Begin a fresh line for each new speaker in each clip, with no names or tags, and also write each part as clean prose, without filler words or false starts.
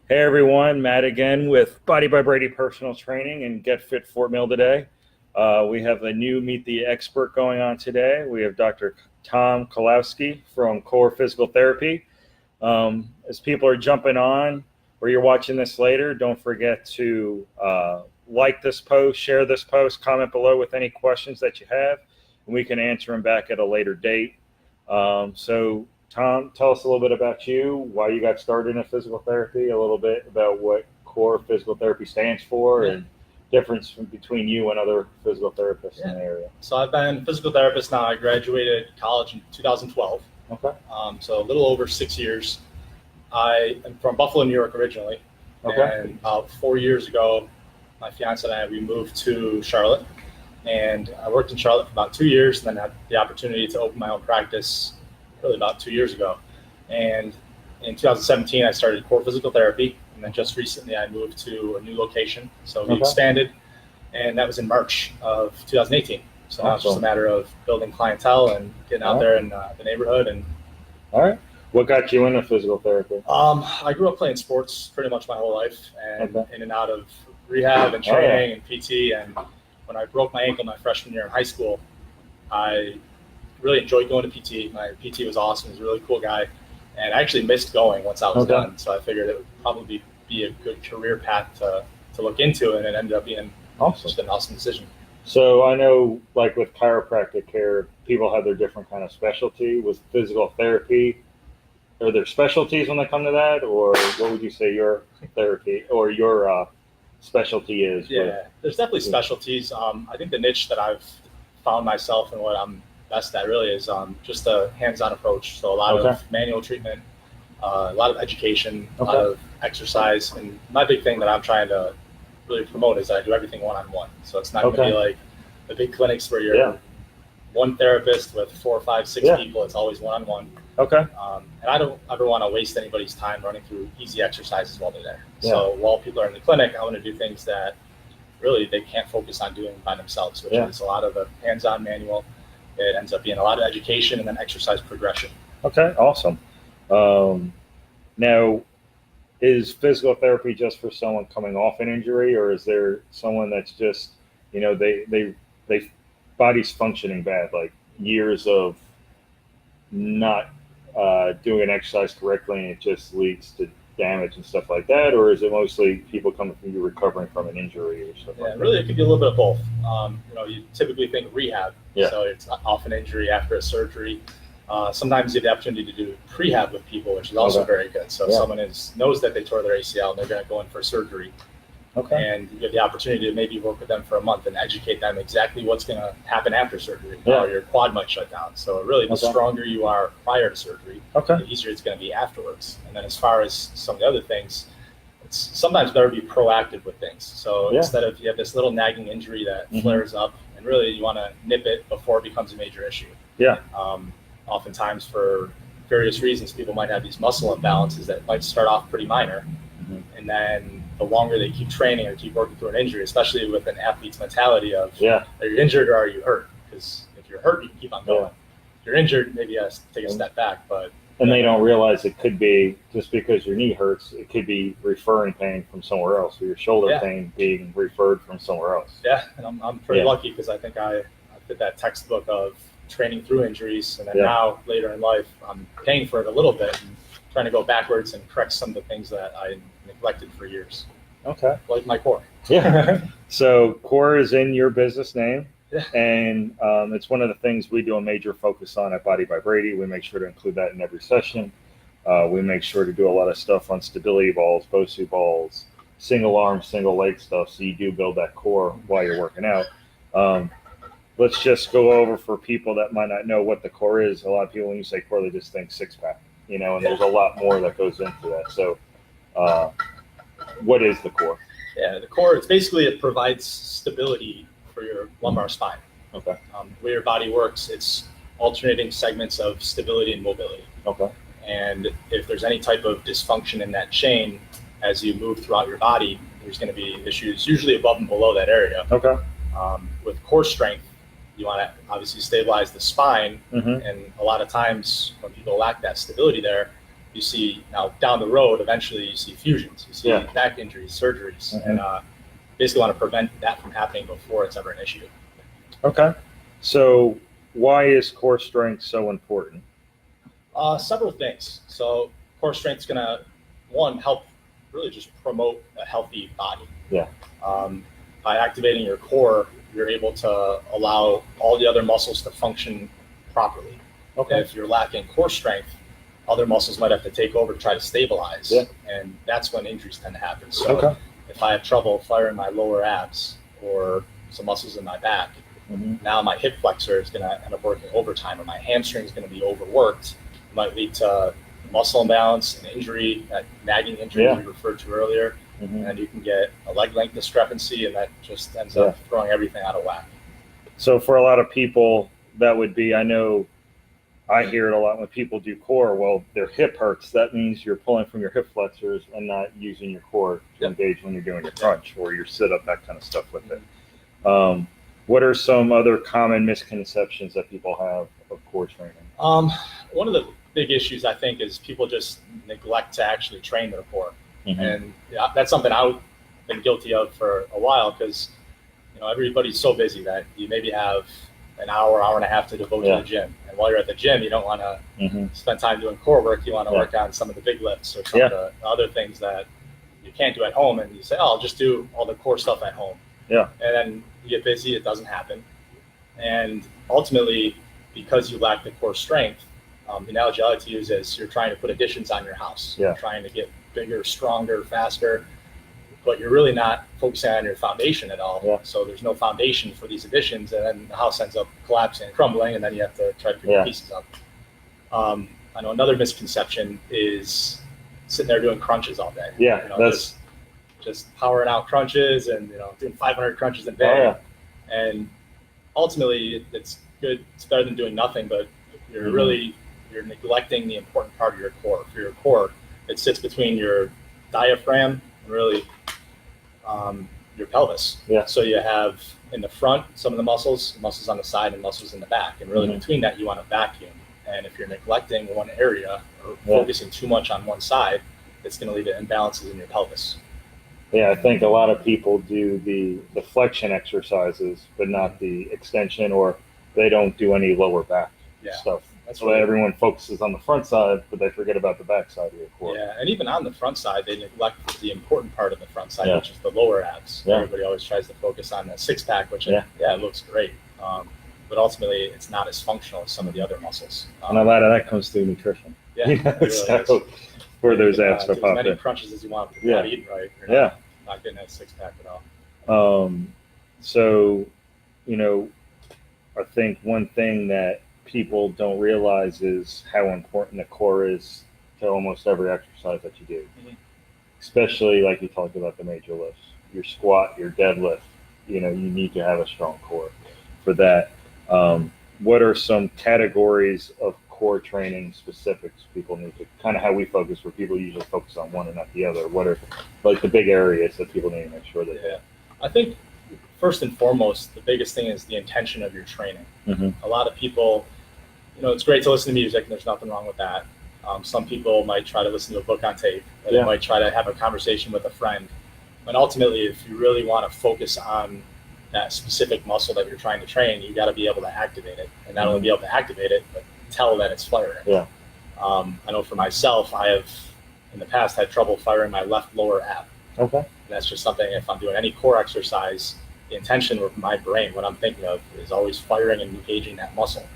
Hey everyone, Matt again with Body by Brady Personal Training and Get Fit Fort Mill today. We have a new Meet the Expert going on today. We have Dr. Tom Kowalski from Core Physical Therapy. As people are jumping on or you're watching this later, don't forget to like this post, share this post, comment below with any questions that you have, and we can answer them back at a later date. So Tom, tell us a little bit about you, why you got started in physical therapy, a little bit about what Core Physical Therapy stands for, and difference between you and other physical therapists in the area.
So I've been a physical therapist now. I graduated college in 2012.
Okay.
So a little over 6 years. I am from Buffalo, New York originally.
Okay.
And about 4 years ago, my fiance and I, we moved to Charlotte. And I worked in Charlotte for about 2 years, and then had the opportunity to open my own practice really about 2 years ago. And in 2017, I started Core Physical Therapy. And then just recently, I moved to a new location. So we expanded, and that was in March of 2018. So now it's just a matter of building clientele and getting out there in the neighborhood. And
all right. What got you into physical therapy?
I grew up playing sports pretty much my whole life, and in and out of rehab and training and PT. And when I broke my ankle my freshman year in high school, I really enjoyed going to PT. My PT was awesome. He was a really cool guy. And I actually missed going once I was done. So I figured it would probably be a good career path to look into, and it ended up being just an awesome decision.
So I know, like with chiropractic care, people have their different kind of specialty. With physical therapy, are there specialties when they come to that, or what would you say your therapy or your specialty is?
Yeah, there's definitely specialties. I think the niche that I've found myself and what I'm best at really is just a hands-on approach. So a lot of manual treatment, a lot of education, a lot of exercise. And my big thing that I'm trying to really promote is that I do everything one-on-one. So it's not going to be like the big clinics where you're one therapist with 4, 5, 6 people. It's always one-on-one. And I don't ever want to waste anybody's time running through easy exercises while they're there. So while people are in the clinic, I want to do things that really they can't focus on doing by themselves, which is a lot of the hands-on manual. It ends up being a lot of education and then exercise progression.
Okay, awesome. Now, is physical therapy just for someone coming off an injury, or is there someone that's just, they body's functioning bad, like years of not doing an exercise correctly, and it just leads to damage and stuff like that, or is it mostly people coming from you recovering from an injury or stuff like that?
Really, it could be a little bit of both. You typically think rehab, so it's off an injury after a surgery. Sometimes you have the opportunity to do prehab with people, which is also very good. So if someone knows that they tore their ACL and they're going to go in for surgery, and you have the opportunity to maybe work with them for a month and educate them exactly what's going to happen after surgery. Your quad might shut down. So really, the stronger you are prior to surgery, the easier it's going to be afterwards. And then as far as some of the other things, it's sometimes better to be proactive with things. So instead of you have this little nagging injury that flares up, and really you want to nip it before it becomes a major issue. Oftentimes for various reasons, people might have these muscle imbalances that might start off pretty minor. And then the longer they keep training or keep working through an injury, especially with an athlete's mentality of, are you injured or are you hurt? Because if you're hurt, you can keep on going. If you're injured, maybe you have to take a step back.
And they don't realize it could be, just because your knee hurts, it could be referring pain from somewhere else, or your shoulder pain being referred from somewhere else.
And I'm pretty lucky, because I think I did that textbook of training through injuries, and then now later in life I'm paying for it a little bit and trying to go backwards and correct some of the things that I neglected for years. Like my core.
So core is in your business name, and it's one of the things we do a major focus on at Body by Brady. We make sure to include that in every session. We make sure to do a lot of stuff on stability balls, BOSU balls, single arm, single leg stuff, so you do build that core while you're working out. Let's just go over, for people that might not know what the core is. A lot of people, when you say core, they just think six-pack, and there's a lot more that goes into that. So what is the core?
The core, it's basically, it provides stability for your lumbar spine. The way your body works, it's alternating segments of stability and mobility. And if there's any type of dysfunction in that chain, as you move throughout your body, there's going to be issues usually above and below that area. With core strength, you want to obviously stabilize the spine, and a lot of times when people lack that stability there, you see now down the road, eventually you see fusions, you see back injuries, surgeries, and basically want to prevent that from happening before it's ever an issue.
Okay. So why is core strength so important?
Several things. So core strength is going to, one, help really just promote a healthy body.
Yeah.
By activating your core, you're able to allow all the other muscles to function properly.
Okay.
And if you're lacking core strength, other muscles might have to take over to try to stabilize.
Yeah.
And that's when injuries tend to happen. So if I have trouble firing my lower abs or some muscles in my back, now my hip flexor is going to end up working overtime, or my hamstring is going to be overworked. It might lead to muscle imbalance and injury, that nagging injury we referred to earlier. And you can get a leg length discrepancy, and that just ends up throwing everything out of whack.
So for a lot of people, that would be, I know I hear it a lot when people do core, well, their hip hurts. That means you're pulling from your hip flexors and not using your core to engage when you're doing your crunch or your sit up, that kind of stuff with it. What are some other common misconceptions that people have of core training?
One of the big issues, I think, is people just neglect to actually train their core. And that's something I've been guilty of for a while, because everybody's so busy that you maybe have an hour and a half to devote to the gym. And while you're at the gym, you don't want to spend time doing core work. You want to work on some of the big lifts or some of the other things that you can't do at home. And you say, oh, I'll just do all the core stuff at home. And then you get busy, it doesn't happen. And ultimately, because you lack the core strength, the analogy I like to use is you're trying to put additions on your house. You're trying to get bigger, stronger, faster, but you're really not focusing on your foundation at all. So there's no foundation for these additions, and then the house ends up collapsing and crumbling, and then you have to try to pick the pieces up. I know another misconception is sitting there doing crunches all day.
That's
just powering out crunches and doing 500 crunches a day. And ultimately, it's good. It's better than doing nothing, but you're neglecting the important part of your core. For your core, it sits between your diaphragm and really your pelvis. So you have in the front some of the muscles on the side, and muscles in the back. And really between that, you want to vacuum. And if you're neglecting one area or focusing too much on one side, it's going to lead to imbalances in your pelvis.
I think a lot of people do the flexion exercises, but not the extension, or they don't do any lower back stuff. So everyone focuses on the front side, but they forget about the back side of your core. And
even on the front side, they neglect the important part of the front side, which is the lower abs. Everybody always tries to focus on the six-pack, which it looks great. But ultimately, it's not as functional as some of to muscles.
And a lot of that comes through nutrition. So for those abs to pop in.
As many crunches as you want, but you're not eating right. You're not getting that six-pack at all.
So, I think one thing that people don't realize is how important the core is to almost every exercise that you do. Especially like you talked about the major lifts, your squat, your deadlift, you need to have a strong core for that. What are some categories of core training specifics people need to, kind of how we focus, where people usually focus on one and not the other? What are like the big areas that people need to make sure they do?
I think first and foremost, the biggest thing is the intention of your training. A lot of people, it's great to listen to music, and there's nothing wrong with that. Some people might try to listen to a book on tape, or they might try to have a conversation with a friend. But ultimately, if you really want to focus on that specific muscle that you're trying to train, you got to be able to activate it, and not only be able to activate it, but tell that it's firing. I know for myself, I have in the past had trouble firing my left lower ab. And that's just something, if I'm doing any core exercise, the intention of my brain, what I'm thinking of, is always firing and engaging that muscle.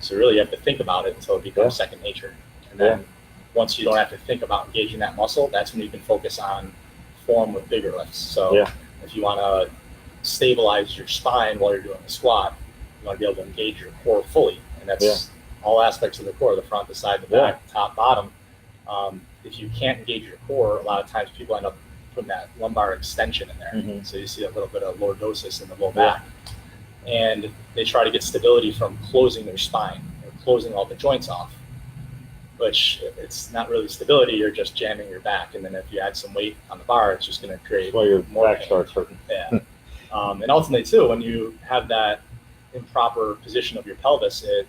So really you have to think about it until it becomes second nature. And then once you don't have to think about engaging that muscle, that's when you can focus on form with bigger lifts. So if you want to stabilize your spine while you're doing a squat, you want to be able to engage your core fully. And that's all aspects of the core, the front, the side, the back, top, bottom. If you can't engage your core, a lot of times people end up putting that lumbar extension in there. So you see a little bit of lordosis in the low back. And they try to get stability from closing their spine or closing all the joints off, which it's not really stability. You're just jamming your back. And then if you add some weight on the bar, it's just going to create
your
more
back
pain.
starts hurting.
And ultimately, too, when you have that improper position of your pelvis, it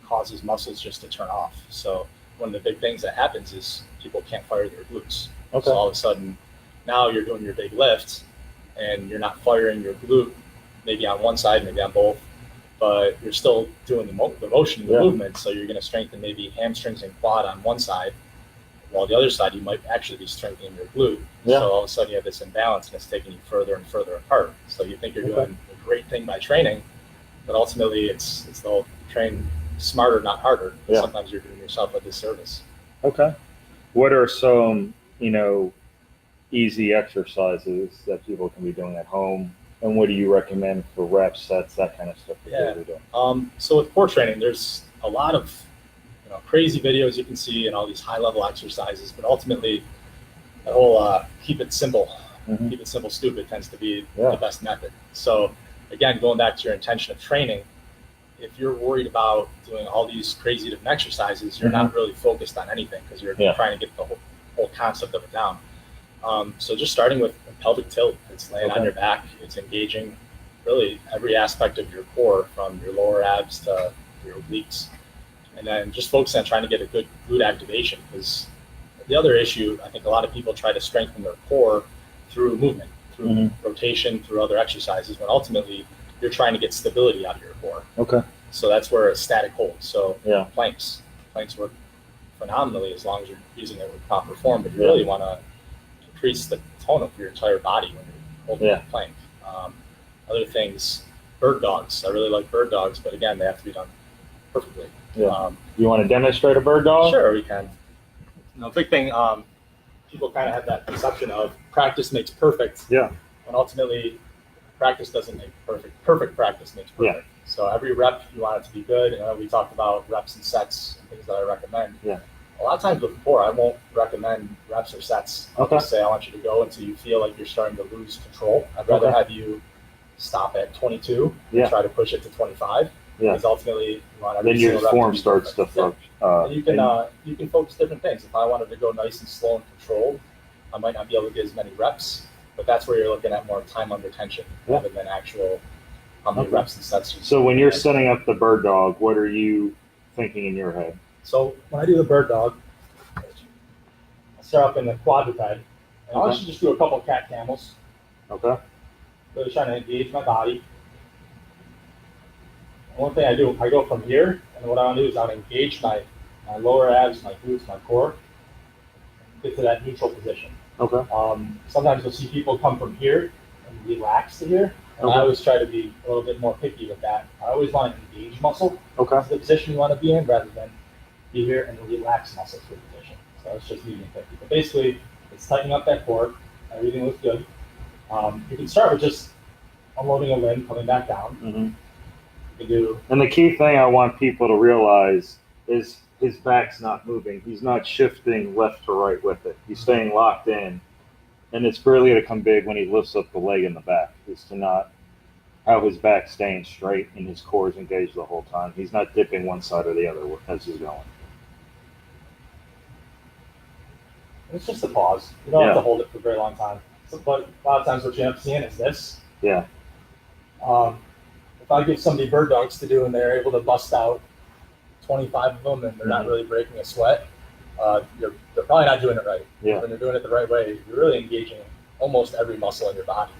causes muscles just to turn off. So one of the big things that happens is people can't fire their glutes.
Okay.
So all of a sudden, now you're doing your big lift, and you're not firing your glute, maybe on one side, maybe on both, but you're still doing the motion, the movement. So you're going to strengthen maybe hamstrings and quad on one side, while the other side you might actually be strengthening your glute. So all of a sudden you have this imbalance, and it's taking you further and further apart. So you think you're doing a great thing by training, but ultimately it's the whole train smarter, not harder. Sometimes you're doing yourself a disservice.
Okay. What are some, easy exercises that people can be doing at home? And what do you recommend for reps, sets, that kind of stuff that people do?
So with core training, there's a lot of crazy videos you can see and all these high level exercises, but ultimately that whole keep it simple, keep it simple, stupid tends to be the best method. So again, going back to your intention of training, if you're worried about doing all these crazy different exercises, you're not really focused on anything because you're trying to get the whole concept of it down. So just starting with a pelvic tilt, it's laying on your back, it's engaging really every aspect of your core, from your lower abs to your obliques, and then just focusing on trying to get a good glute activation. Because the other issue, I think a lot of people try to strengthen their core through movement, through rotation, through other exercises, when ultimately you're trying to get stability out of your core.
Okay.
So that's where a static hold. So planks work phenomenally as long as you're using it with proper form, but you really want to increase the tone of your entire body when you're holding the plank. Other things, bird dogs. I really like bird dogs, but again, they have to be done perfectly.
You want to demonstrate a bird dog?
Sure, we can. Big thing, people kind of have that perception of practice makes perfect. When ultimately, practice doesn't make perfect. Perfect practice makes perfect. So every rep, you want it to be good. And we talked about reps and sets and things that I recommend. A lot of times with core, I won't recommend reps or sets. I'll just say I want you to go until you feel like you're starting to lose control. I'd rather have you stop at 22 and try to push it to 25. Because ultimately, you want every
then your form starts to
and you can focus different things. If I wanted to go nice and slow and controlled, I might not be able to get as many reps, but that's where you're looking at more time under tension rather than actual how many reps and sets.
So when you're setting up the bird dog, what are you thinking in your head?
So when I do the bird dog, I start up in the quadruped, and I'll actually just do a couple cat camels. Really trying to engage my body. And one thing I do, I go from here, and what I want to do is I want to engage my lower abs, my glutes, my core, get to that neutral position. Sometimes you'll see people come from here and relax to here. And I always try to be a little bit more picky with that. I always want to engage muscle to the position you want to be in rather than be here and relax muscle to a position. So it's just me being picky. But basically, it's tightening up that core. Everything looks good. You can start with just unloading a limb, coming back down. You can do. And
the key thing I want people to realize is his back's not moving. He's not shifting left to right with it. He's staying locked in. And it's really to come big when he lifts up the leg in the back, is to not have his back staying straight and his core is engaged the whole time. He's not dipping one side or the other as he's going.
It's just a pause. You don't have to hold it for a very long time. But a lot of times what you end up seeing is this. If I give somebody bird dogs to do and they're able to bust out 25 of them and they're not really breaking a sweat, they're probably not doing it right. When they're doing it the right way, you're really engaging almost every muscle in your body.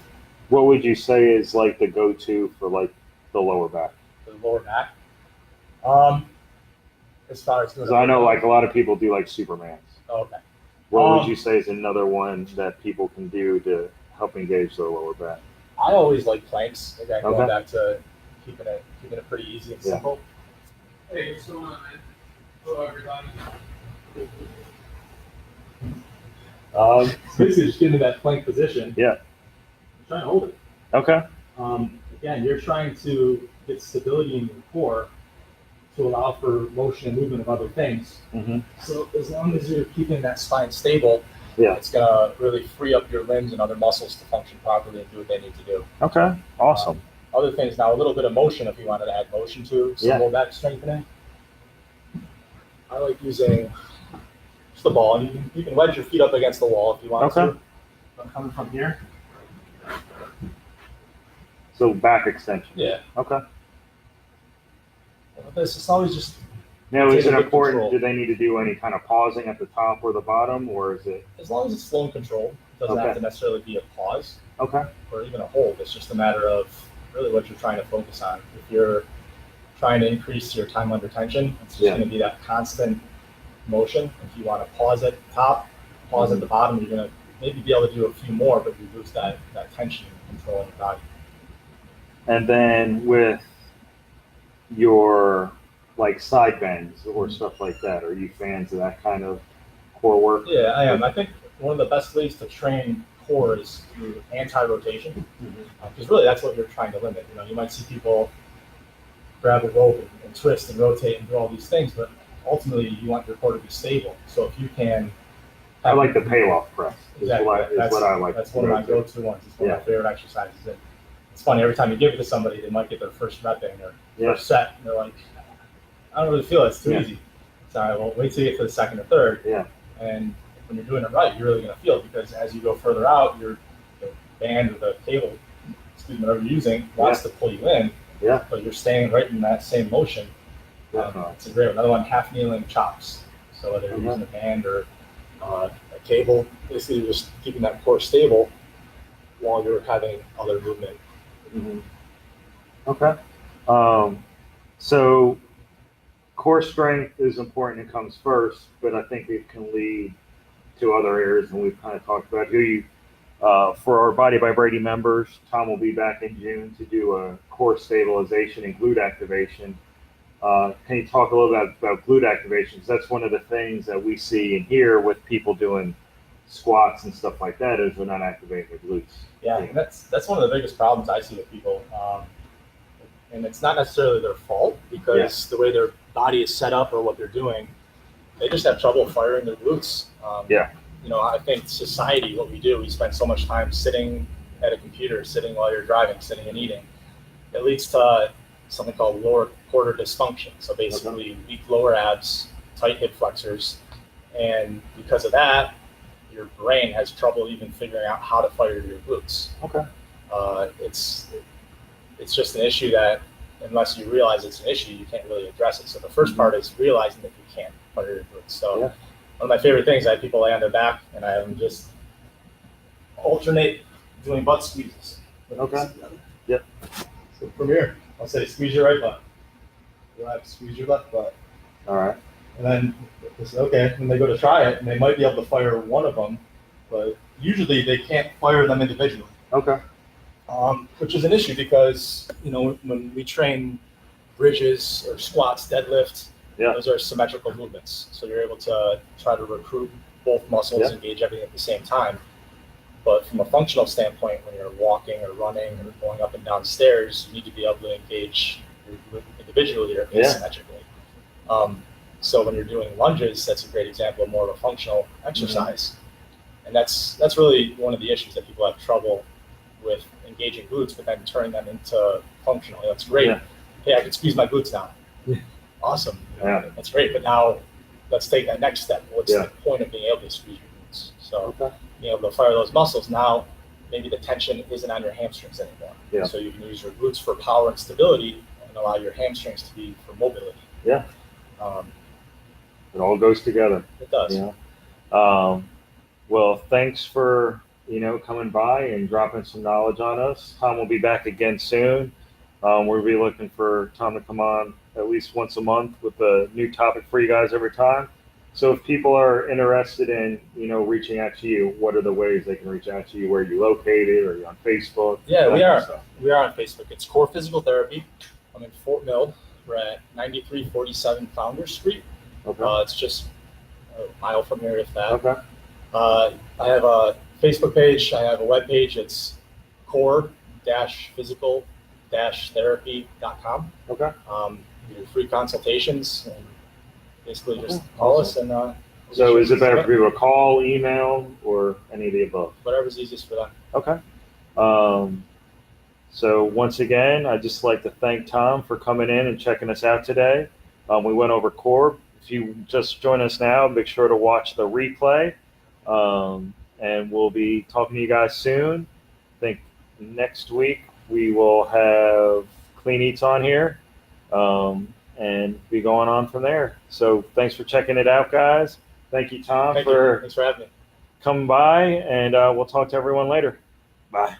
What would you say is like the go-to for like the lower back?
For the lower back? As far as doing,
I know like a lot of people do like Supermans.
Okay.
What would you say is another one that people can do to help engage their lower back?
I always like planks. Again, going back to keeping it pretty easy and simple.
Hey, what's going on, man? Hello, everybody.
Basically, just get into that plank position.
You're
trying to hold it. Again, you're trying to get stability in your core to allow for motion and movement of other things. So as long as you're keeping that spine stable, it's going to really free up your limbs and other muscles to function properly and do what they need to do.
Awesome.
Other things now, a little bit of motion if you wanted to add motion to some low back strengthening. I like using just the ball. You can wedge your feet up against the wall if you want to. I'm coming from here.
So back extension.
With this, it's always just
Now, is it
Maintain good
important?
control.
Do they need to do any kind of pausing at the top or the bottom, or is it?
As long as it's slow and controlled, it doesn't
Okay.
have to necessarily be a pause
Okay.
or even a hold. It's just a matter of really what you're trying to focus on. If you're trying to increase your time under tension, it's just going to be that constant motion. If you want to pause at the top, pause at the bottom, you're going to maybe be able to do a few more, but you lose that tension and control in your body.
And then with your like side bends or stuff like that, are you fans of that kind of core work?
Yeah, I am. I think one of the best ways to train core is through anti-rotation, because really that's what you're trying to limit. You might see people grab a rope and twist and rotate and do all these things, but ultimately you want your core to be stable. So if you can,
I like the payoff press.
Exactly.
Is what I like.
That's one of my go-to ones. It's one of my favorite exercises. And it's funny, every time you give it to somebody, they might get their first rep in or first set, and they're like, I don't really feel it. It's too easy. So I will wait till you get to the second or third.
Yeah.
And when you're doing it right, you're really going to feel it, because as you go further out, the band or the cable, whatever you're using, wants to pull you in.
Yeah.
But you're staying right in that same motion. It's a great one. Another one, half kneeling chops. So whether you're using a band or a cable, basically you're just keeping that core stable while you're having other movement.
Okay. So core strength is important. It comes first, but I think it can lead to other areas, and we've kind of talked about for our Body by Brady members, Tom will be back in June to do a core stabilization and glute activation. Can you talk a little bit about glute activation? Because that's one of the things that we see and hear with people doing squats and stuff like that, is they're not activating their glutes.
Yeah, and that's one of the biggest problems I see with people. And it's not necessarily their fault, because the way their body is set up or what they're doing, they just have trouble firing their glutes. I think society, what we do, we spend so much time sitting at a computer, sitting while you're driving, sitting and eating. It leads to something called lower quarter dysfunction. So basically weak lower abs, tight hip flexors. And because of that, your brain has trouble even figuring out how to fire your glutes. It's just an issue that, unless you realize it's an issue, you can't really address it. So the first part is realizing that you can't fire your glutes. So one of my favorite things, I have people lay on their back, and I have them just alternate doing butt squeezes.
Yep.
So from here, I'll say squeeze your right butt. You'll have to squeeze your left butt.
All right.
And then they say, okay, when they go to try it, and they might be able to fire one of them, but usually they can't fire them individually.
Okay.
Which is an issue, because when we train bridges or squats, deadlifts, those are symmetrical movements. So you're able to try to recruit both muscles, engage everything at the same time. But from a functional standpoint, when you're walking or running or going up and down stairs, you need to be able to engage individually or asymmetrically. So when you're doing lunges, that's a great example of more of a functional exercise. And that's really one of the issues that people have trouble with, engaging glutes, but then turning them into functional. That's great. Hey, I can squeeze my glutes now. Awesome. That's great. But now let's take that next step. What's the point of being able to squeeze your glutes? So being able to fire those muscles, now maybe the tension isn't on your hamstrings anymore. So you can use your glutes for power and stability, and allow your hamstrings to be for mobility.
It all goes together.
It does.
Well, thanks for coming by and dropping some knowledge on us. Tom will be back again soon. We'll be looking for Tom to come on at least once a month with a new topic for you guys every time. So if people are interested in, reaching out to you, what are the ways they can reach out to you? Where are you located? Are you on Facebook?
Yeah, we are. We are on Facebook. It's Core Physical Therapy. I'm in Fort Mill. We're at 9347 Founders Street. It's just a mile from here, if that. I have a Facebook page. I have a web page. It's core-physical-therapy.com. We do free consultations, and basically just call us. And
so is it better for people to call, email, or any of the above?
Whatever's easiest for them.
So once again, I'd just like to thank Tom for coming in and checking us out today. We went over core. If you just join us now, make sure to watch the replay. And we'll be talking to you guys soon. I think next week we will have Clean Eats on here. and be going on from there. So thanks for checking it out, guys. Thank you, Tom,
Thanks for having me.
coming by, and we'll talk to everyone later. Bye.